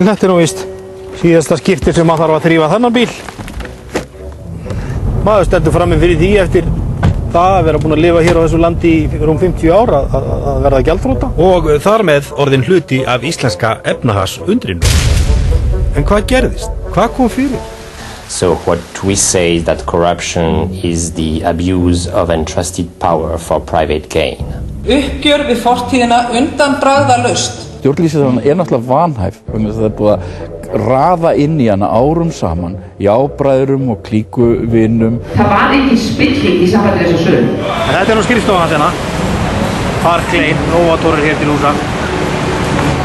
Þetta nú víst síðasta skipti sem maður þarf að þrífa þennan bíl. Maður stendur frammi fyrir því eftir það að vera búinn að lifa hér á þessu landi í rúm 50 ár að verða gjaldþrota. Og þar með orðin hluti af íslenska efnahagsundrinu. En hvað gerðist? Hvað kom fyrir? So what we say is that corruption is the abuse of entrusted power for private gain. Uppgjör við fortíðina undanbragðalaust. Stjórnlýsingin náttúrulega vanhæf vegna þess að það er búið að raða inn í hana árum saman, jábræðurum og klíkuvinum. Það var engin spilling í sambandi þessu sölu. Þetta nú skrifstofan hans hérna. Parklein, Nóvatórir hér til húsa.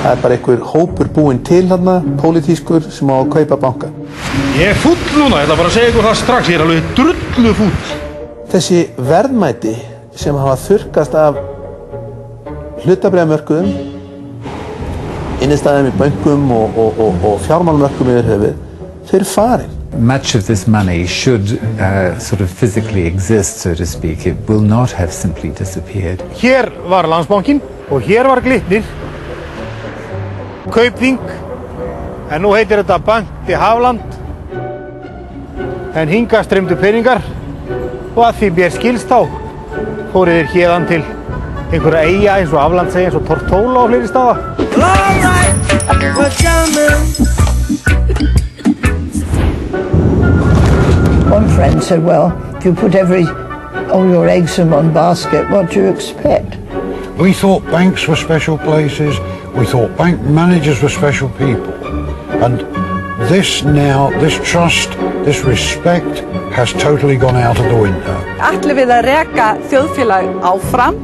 Það bara einhver hópur búinn til hérna, pólitískur sem á að kaupa banka. Ég er fúll núna, ég ætla bara að segja ykkur það strax, ég er alveg drullu fúll. Þessi verðmæti sem hafa þurrkast af hlutabréfamörkuðum, innistæðum í bönkum og fjármálmörkum yfir höfuð, þeir farin. Much of this money should sort of physically exist, so to speak. It will not have simply disappeared. Hér var Landsbankinn og hér var Glitnir, Kaupþing, en nú heitir þetta Banki Hafland, en hingað streymdu peningar og að því mér skilst þá fóru þeir héðan til einhverja eyja eins og Aflandseyja, eins og Tortóla og fleiri staða. One friend said, well, if you put all your eggs in one basket, what do you expect? We thought banks were special places, we thought bank managers were special people. And this trust, this respect has totally gone out of the window. Ætlum við að reka þjóðfélag áfram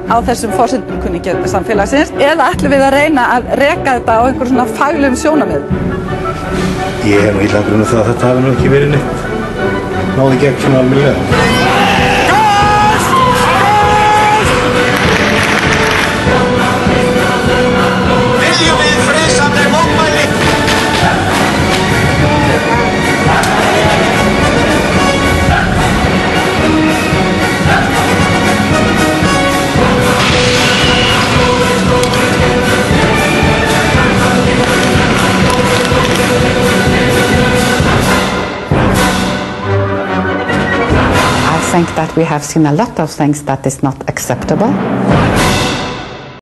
á þessum forsendum samfélagsins eða ætlum við að reyna að reka þetta á einhver svona faglegum sjónarmiðum? Ég hef nú illa grun það að þetta hafi nú ekki verið neitt. Náði gegn svona almennilega. Viljum við friðsamleg mótmæli? I think that we have seen a lot of things that is not acceptable.